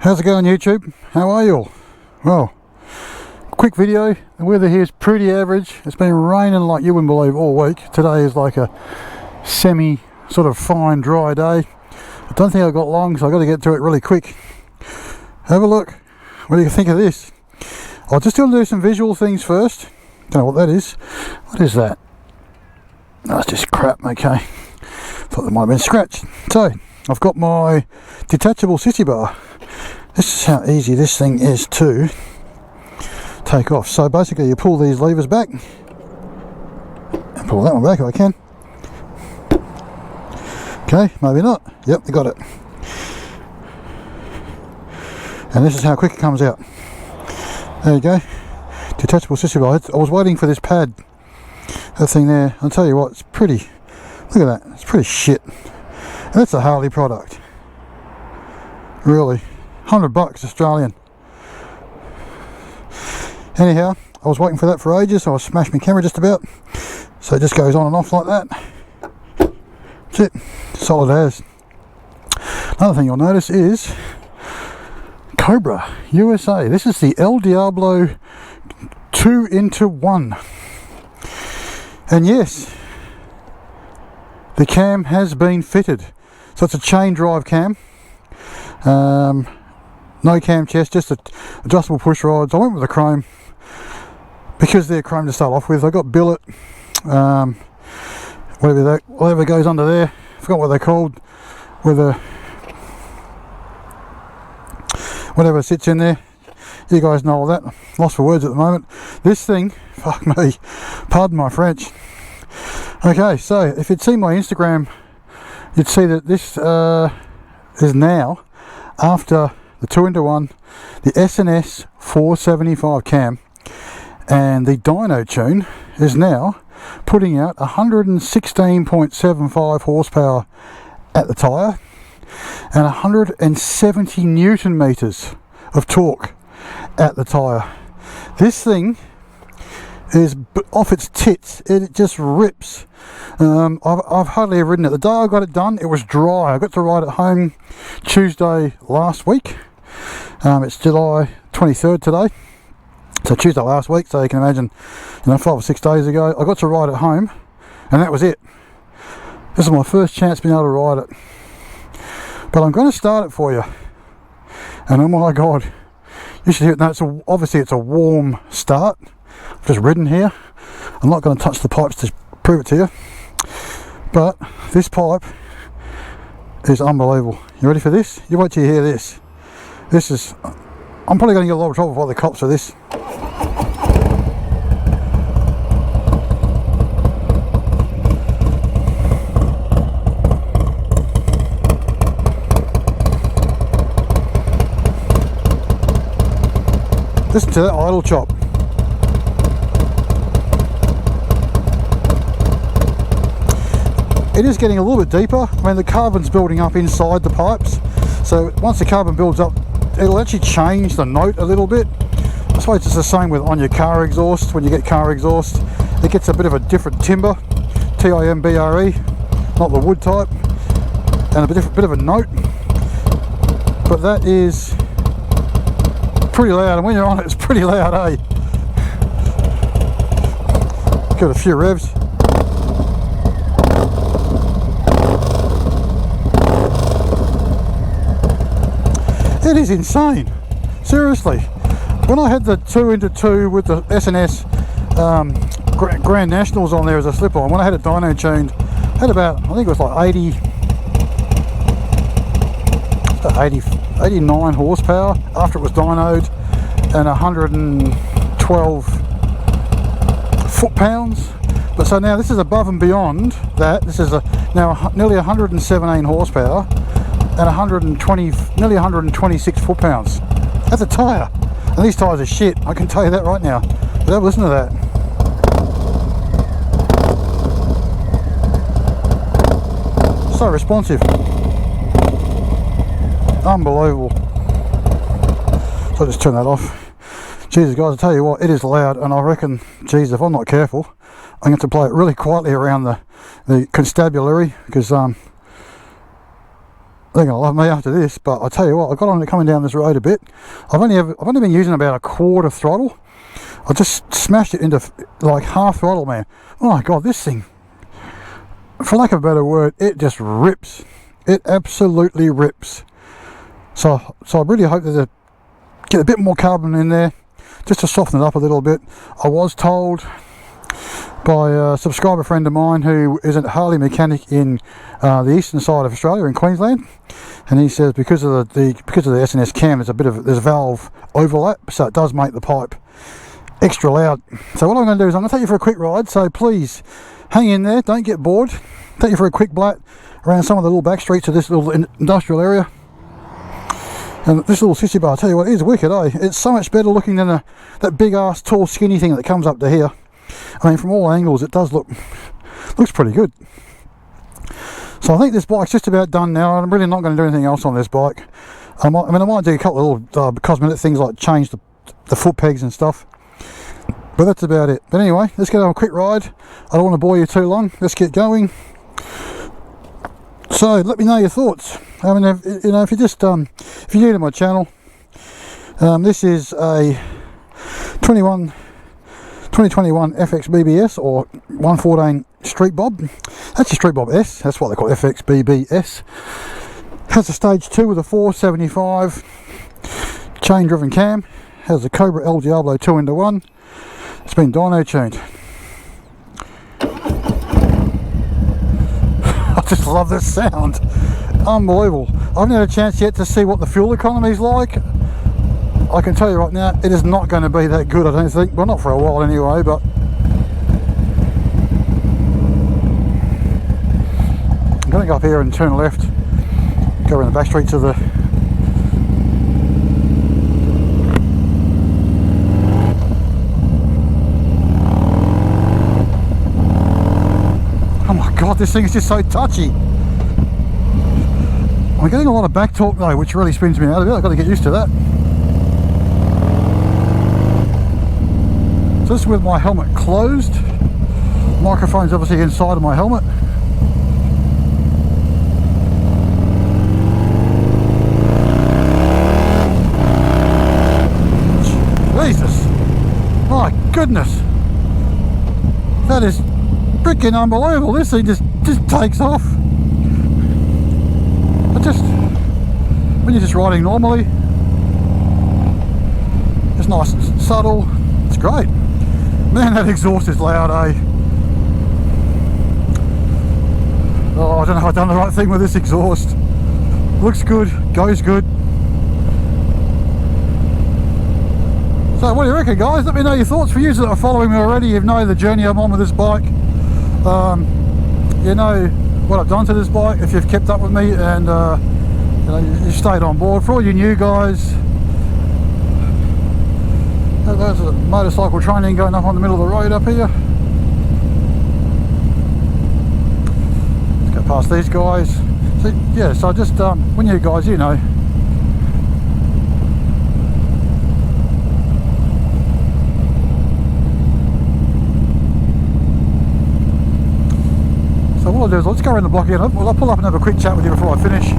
How's it going, YouTube? How are you all? Well, quick video. The weather here is pretty average. It's been raining like you wouldn't believe all week. Today is like a semi sort of fine dry day. I don't think I've got long, so I've got to get to it really quick. Have a look. What do you think of this? I'll just do some visual things first. Don't know what that is. What is that? No, it's just crap. Okay, thought that might have been scratched. So I've got my detachable sissy bar. This is how easy this thing is to take off. So basically you pull these levers back and pull that one back if I can. Okay, maybe not. Yep, I got it. And this is how quick it comes out. There you go. Detachable sissy bar. I was waiting for this pad. That thing there. I'll tell you what, it's pretty. Look at that. It's pretty shit. And that's a Harley product. Really. $100 Australian. Anyhow, I was waiting for that for ages, so I smashed my camera just about. So it just goes on and off like that. That's it. Solid as. Another thing you'll notice is Cobra USA. This is the El Diablo 2-in-1. And yes, the cam has been fitted. So it's a chain drive cam. No cam chest, just adjustable push rods. I went with the chrome because they're chrome to start off with. I got billet, whatever goes under there. I forgot what they're called. Whatever sits in there. You guys know all that. Lost for words at the moment. This thing, fuck me, pardon my French. Okay, so if you'd seen my Instagram, you'd see that this is now, after the 2-in-1, the S&S 475 cam, and the Dyno tune is now putting out 116.75 horsepower at the tyre and 170 newton meters of torque at the tyre. This thing is off its tits. It just rips. I've hardly ever ridden it. The day I got it done, it was dry. I got to ride it home Tuesday last week. It's July 23rd today, so Tuesday last week. So you can imagine, 5 or 6 days ago, I got to ride it home, and that was it. This is my first chance being able to ride it. But I'm going to start it for you, and oh my god, you should hear it. No, obviously it's a warm start. I've just ridden here. I'm not going to touch the pipes to prove it to you, but this pipe is unbelievable. You ready for this? You wait till you hear this. This is, I'm probably going to get a lot of trouble by the cops for this. Listen to that idle chop. It is getting a little bit deeper. I mean, the carbon's building up inside the pipes, so once the carbon builds up, it'll actually change the note a little bit. I suppose it's the same with on your car exhaust. When you get car exhaust, it gets a bit of a different timbre, T-I-M-B-R-E, not the wood type, and a bit of a note. But that is pretty loud, and when you're on it, it's pretty loud, eh? Give it a few revs. It is insane, seriously. When I had the 2-in-2 with the S&S Grand Nationals on there as a slip-on, when I had it dyno tuned, I had about, I think it was like 89 horsepower after it was dynoed, and 112 foot-pounds. But so now this is above and beyond that. This is now nearly 117 horsepower and nearly 126 foot-pounds. That's a tyre, and these tyres are shit, I can tell you that right now. But have a listen to that. So responsive. Unbelievable. So I'll just turn that off. Jesus guys, I tell you what, it is loud, and I reckon, geez, if I'm not careful, I'm going to play it really quietly around the constabulary, because they're gonna love me after this. But I tell you what, I got on it coming down this road a bit. I've only been using about a quarter throttle. I just smashed it into like half throttle, man. Oh my god, this thing, for lack of a better word, it just rips. It absolutely rips. So I really hope that they get a bit more carbon in there, just to soften it up a little bit. I was told by a subscriber friend of mine who is a Harley mechanic in the eastern side of Australia, in Queensland, and he says because of the SNS cam, there's valve overlap, so it does make the pipe extra loud. So what I'm going to do is I'm going to take you for a quick ride, so please hang in there, don't get bored. Take you for a quick blat around some of the little back streets of this little industrial area. And this little sissy bar, I tell you what, it is wicked, eh? It's so much better looking than that big ass tall skinny thing that comes up to here. I mean, from all angles it does looks pretty good. So I think this bike's just about done now. I'm really not going to do anything else on this bike. I might do a couple of little cosmetic things like change the foot pegs and stuff, but that's about it. But anyway, let's get on a quick ride. I don't want to bore you too long. Let's get going. So let me know your thoughts. I mean, if you're just if you're new to my channel, this is a 2021 FX BBS or 114 Streetbob. That's a Streetbob S. That's what they call FX BBS. Has a stage 2 with a 475 chain driven cam. Has a Cobra El Diablo 2-in-1. It's been dyno tuned. I just love this sound. Unbelievable. I haven't had a chance yet to see what the fuel economy is like. I can tell you right now, it is not going to be that good, I don't think. Well, not for a while anyway, but I'm going to go up here and turn left, go around the back streets of the oh my god, this thing is just so touchy. I'm getting a lot of back torque though, which really spins me out of it. I've got to get used to that. So this is with my helmet closed. Microphone's obviously inside of my helmet. Jesus, my goodness, that is freaking unbelievable. This thing just takes off. When you're just riding normally, it's nice and subtle. It's great. Man, that exhaust is loud, eh? Oh, I don't know if I've done the right thing with this exhaust. Looks good, goes good. So what do you reckon, guys? Let me know your thoughts. For you that are following me already, you know the journey I'm on with this bike. You know what I've done to this bike if you've kept up with me, and you stayed on board. For all you new guys, there's a motorcycle training going up on the middle of the road up here. Let's go past these guys. So yeah, so just when you guys, you know, so what I'll do is let's go around the block again. I'll pull up and have a quick chat with you before I finish.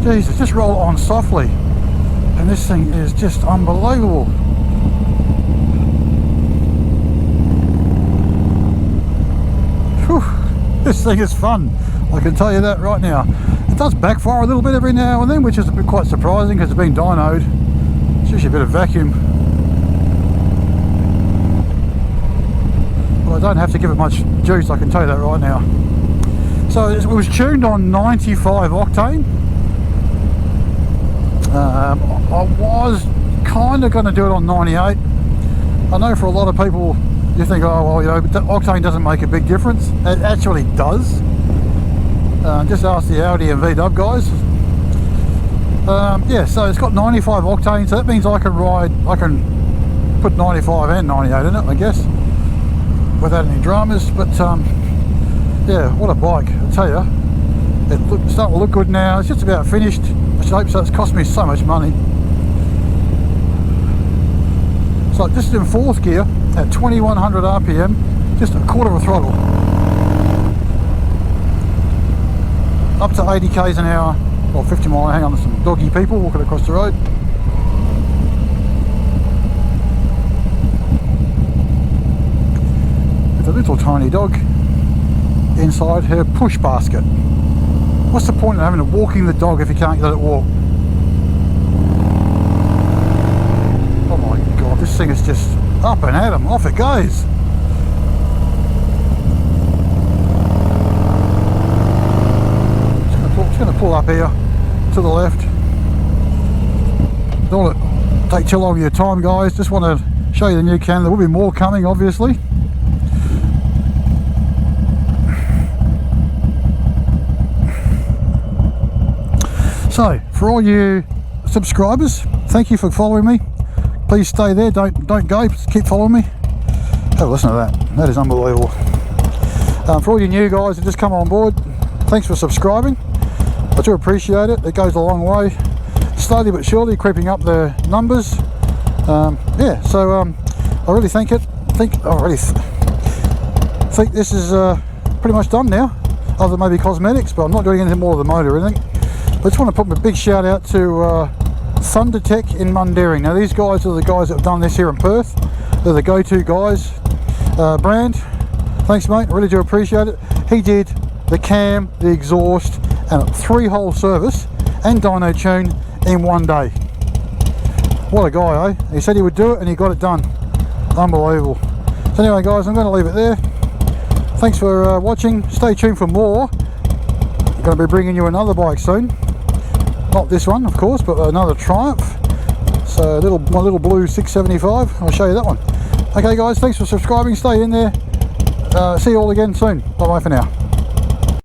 Jesus, just roll it on softly, and this thing is just unbelievable. Whew, this thing is fun, I can tell you that right now. It does backfire a little bit every now and then, which is a bit quite surprising because it's been dynoed. It's usually a bit of vacuum, but I don't have to give it much juice, I can tell you that right now. So it was tuned on 95 octane. I was kind of going to do it on 98. I know for a lot of people you think, oh well, you know, but octane doesn't make a big difference. It actually does. Just ask the Audi and VW guys. Yeah, so it's got 95 octane, so that means I can put 95 and 98 in it, I guess, without any dramas. But yeah, what a bike, I tell you. It's starting to look good now. It's just about finished. I should hope so. It's cost me so much money. So just in fourth gear at 2100 RPM, just a quarter of a throttle, up to 80 k's an hour Well, 50 mile, hang on, there's some doggy people walking across the road. With a little tiny dog inside her push basket. What's the point of having walking the dog if you can't let it walk? Oh my god, this thing is just up and at 'em, off it goes. Just going to pull up here to the left. Don't want to take too long of your time, guys. Just want to show you the new cam. There will be more coming, obviously. So, for all you subscribers, thank you for following me. Please stay there, don't go, just keep following me. Have a listen to that, that is unbelievable. For all you new guys that just come on board, thanks for subscribing. I do appreciate it, it goes a long way. Slowly but surely creeping up the numbers. Yeah, so I really think this is pretty much done now, other than maybe cosmetics, but I'm not doing anything more with the motor or anything. I just want to put a big shout out to Thundertech in Mundaring. Now these guys are the guys that have done this here in Perth. They're the go-to guys brand. Thanks mate, I really do appreciate it. He did the cam, the exhaust and a 3-hole service and dyno tune in one day. What a guy, eh? He said he would do it and he got it done. Unbelievable. So anyway guys, I'm going to leave it there. Thanks for watching. Stay tuned for more. I'm going to be bringing you another bike soon. Not this one of course, but another Triumph. So my little blue 675, I'll show you that one. Okay guys, thanks for subscribing, stay in there. See you all again soon. Bye bye for now.